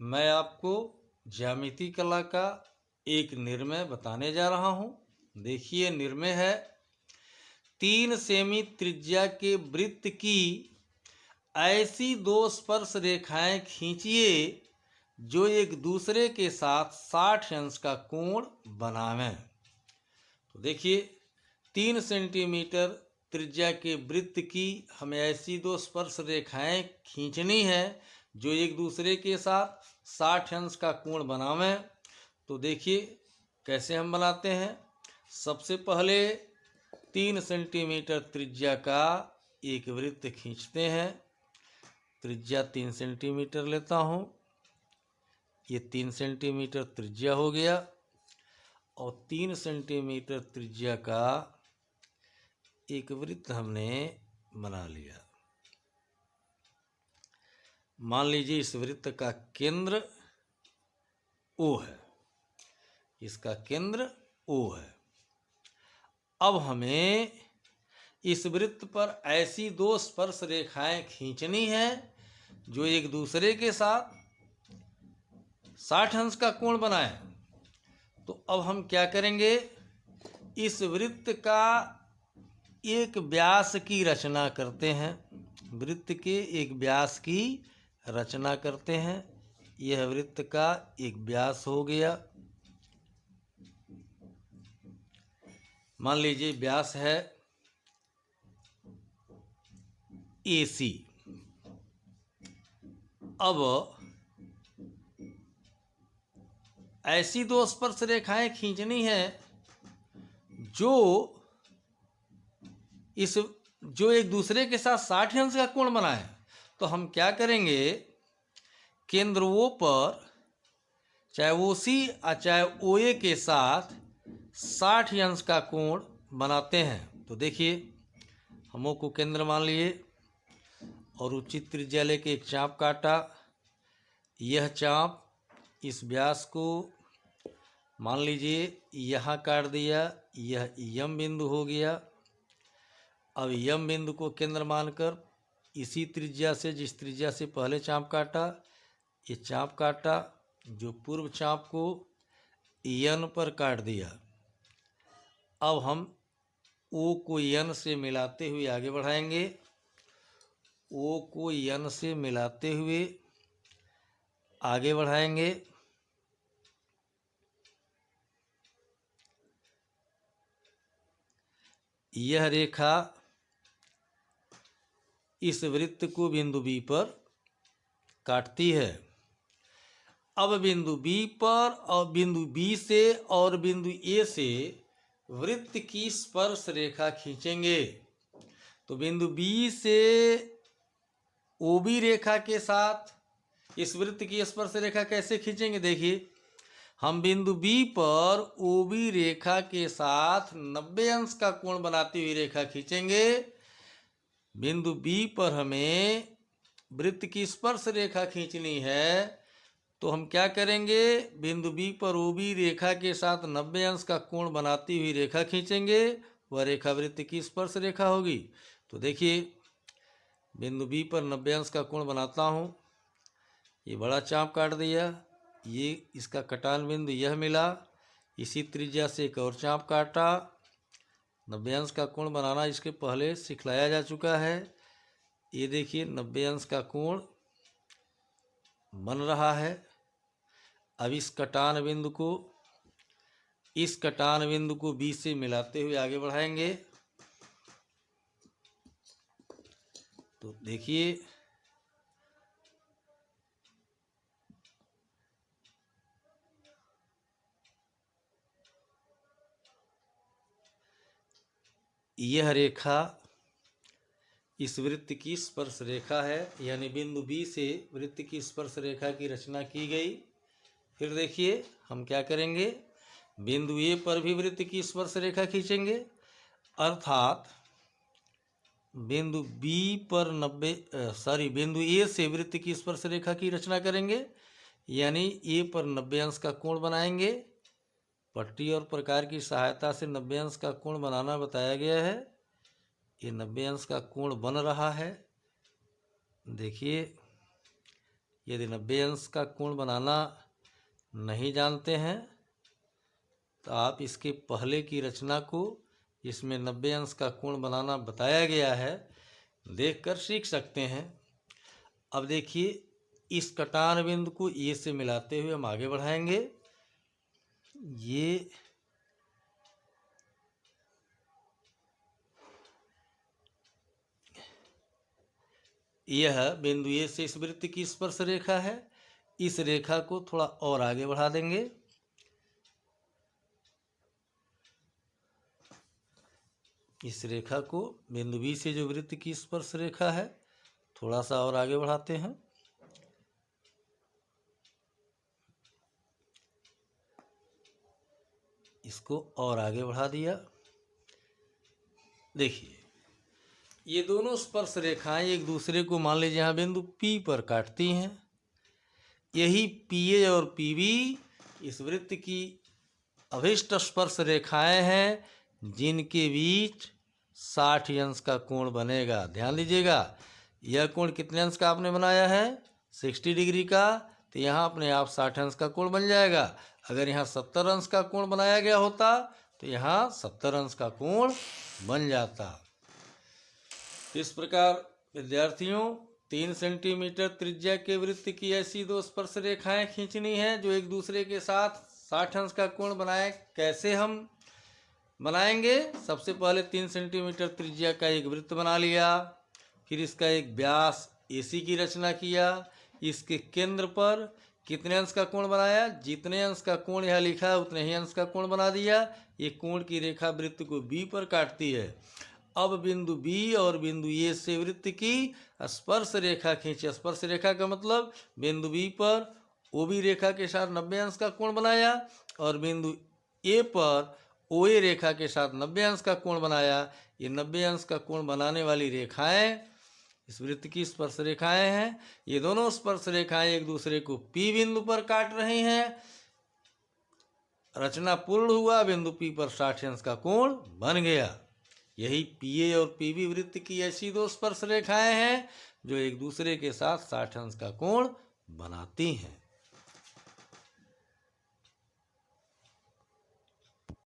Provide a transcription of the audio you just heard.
मैं आपको ज्यामिति कला का एक निर्मेय बताने जा रहा हूँ। देखिए निर्मेय है 3 सेमी त्रिज्या के वृत्त की ऐसी दो स्पर्श रेखाएं खींचिए जो एक दूसरे के साथ 60 अंश का कोण बनावें। तो देखिए 3 सेंटीमीटर त्रिज्या के वृत्त की हमें ऐसी दो स्पर्श रेखाएं खींचनी है जो एक दूसरे के साथ 60 अंश का कोण बनावें। तो देखिए कैसे हम बनाते हैं। सबसे पहले 3 सेंटीमीटर त्रिज्या का एक वृत्त खींचते हैं। त्रिज्या 3 सेंटीमीटर लेता हूँ। ये 3 सेंटीमीटर त्रिज्या हो गया और 3 सेंटीमीटर त्रिज्या का एक वृत्त हमने बना लिया। मान लीजिए इस वृत्त का केंद्र O है, इसका केंद्र O है। अब हमें इस वृत्त पर ऐसी दो स्पर्श रेखाएं खींचनी है जो एक दूसरे के साथ 60 अंश का कोण बनाए। तो अब हम क्या करेंगे, इस वृत्त का एक व्यास की रचना करते हैं। वृत्त के एक व्यास की रचना करते हैं। यह वृत्त का एक व्यास हो गया। मान लीजिए व्यास है AC। अब ऐसी दो स्पर्श रेखाएं खींचनी है जो एक दूसरे के साथ 60 अंश का कोण बनाए। तो हम क्या करेंगे, केंद्र O पर चाहे OC और चाहे OA के साथ 60 अंश का कोण बनाते हैं। तो देखिए हम O को केंद्र मान लिए और उचित त्रिज्या लेके एक चाप काटा। यह चाप इस व्यास को मान लीजिए यहाँ काट दिया। यह यम बिंदु हो गया। अब यम बिंदु को केंद्र मानकर इसी त्रिज्या से, जिस त्रिज्या से पहले चाप काटा, ये चाप काटा जो पूर्व चाप को यन पर काट दिया। अब हम O को यन से मिलाते हुए आगे बढ़ाएंगे। O को यन से मिलाते हुए आगे बढ़ाएंगे। यह रेखा इस वृत्त को बिंदु B पर काटती है। अब बिंदु B पर और बिंदु B से और बिंदु A से वृत्त की स्पर्श रेखा खींचेंगे। तो बिंदु B से OB रेखा के साथ इस वृत्त की स्पर्श रेखा कैसे खींचेंगे, देखिए हम बिंदु B पर OB रेखा के साथ 90 अंश का कोण बनाती हुई रेखा खींचेंगे। बिंदु B पर हमें वृत्त की स्पर्श रेखा खींचनी है। तो हम क्या करेंगे, बिंदु B पर OB रेखा के साथ 90 अंश का कोण बनाती हुई रेखा खींचेंगे। वह रेखा वृत्त की स्पर्श रेखा होगी। तो देखिए बिंदु B पर 90 अंश का कोण बनाता हूँ। ये बड़ा चाप काट दिया। ये इसका कटान बिंदु यह मिला। इसी त्रिज्या से एक और चाप काटा। 90 अंश का कोण बनाना इसके पहले सिखलाया जा चुका है। ये देखिए 90 अंश का कोण बन रहा है। अब इस कटान बिंदु को B से मिलाते हुए आगे बढ़ाएंगे। तो देखिए यह रेखा इस वृत्त की स्पर्श रेखा है, यानी बिंदु B से वृत्त की स्पर्श रेखा की रचना की गई। फिर देखिए हम क्या करेंगे, बिंदु A पर भी वृत्त की स्पर्श रेखा खींचेंगे। अर्थात बिंदु बिंदु A से वृत्त की स्पर्श रेखा की रचना करेंगे, यानी A पर 90 अंश का कोण बनाएंगे। पट्टी और प्रकार की सहायता से 90 अंश का कोण बनाना बताया गया है। ये 90 अंश का कोण बन रहा है। देखिए यदि 90 अंश का कोण बनाना नहीं जानते हैं तो आप इसके पहले की रचना को, इसमें 90 अंश का कोण बनाना बताया गया है, देखकर सीख सकते हैं। अब देखिए, इस कटान बिंदु को ए से मिलाते हुए हम आगे बढ़ाएंगे। यह बिंदु ए से इस वृत्त की स्पर्श रेखा है। इस रेखा को थोड़ा और आगे बढ़ा देंगे। इस रेखा को, बिंदु बी से जो वृत्त की स्पर्श रेखा है, थोड़ा सा और आगे बढ़ाते हैं। इसको और आगे बढ़ा दिया। देखिए, ये दोनों स्पर्श रेखाएं एक दूसरे को मान लीजिए यहाँ बिंदु P पर काटती हैं। यही PA और PB इस वृत्त की अभिष्ट स्पर्श रेखाएं हैं, जिनके बीच 60 अंश का कोण बनेगा। ध्यान दीजिएगा, यह कोण कितने अंश का आपने बनाया है? 60 डिग्री का। तो यहाँ अपने आप 60 अंश का कोण बन जाएगा। अगर यहाँ 70 अंश का कोण बनाया गया होता तो यहाँ 70 अंश का कोण बन जाता। इस प्रकार विद्यार्थियों, 3 सेंटीमीटर त्रिज्या के वृत्त की ऐसी दो स्पर्श रेखाएं खींचनी है जो एक दूसरे के साथ 60 अंश का कोण बनाए। कैसे हम बनाएंगे? सबसे पहले 3 सेंटीमीटर त्रिज्या का एक वृत्त बना लिया, फिर इसका एक व्यास AC की रचना किया। इसके केंद्र पर कितने अंश का कोण बनाया? जितने अंश का कोण यहाँ लिखा है उतने ही अंश का कोण बना दिया। ये कोण की रेखा वृत्त को B पर काटती है। अब बिंदु B और बिंदु A से वृत्त की स्पर्श रेखा खींचे। स्पर्श रेखा का मतलब बिंदु B पर OB रेखा के साथ 90 अंश का कोण बनाया और बिंदु A पर OA रेखा के साथ 90 अंश का कोण बनाया। ये 90 अंश का कोण बनाने वाली रेखाएं इस वृत्त की स्पर्श रेखाएं हैं। ये दोनों स्पर्श रेखाएं एक दूसरे को P बिंदु पर काट रही हैं। रचना पूर्ण हुआ, बिंदु P पर 60 अंश का कोण बन गया। यही PA और PB वृत्त की ऐसी दो स्पर्श रेखाएं हैं जो एक दूसरे के साथ 60 अंश का कोण बनाती हैं।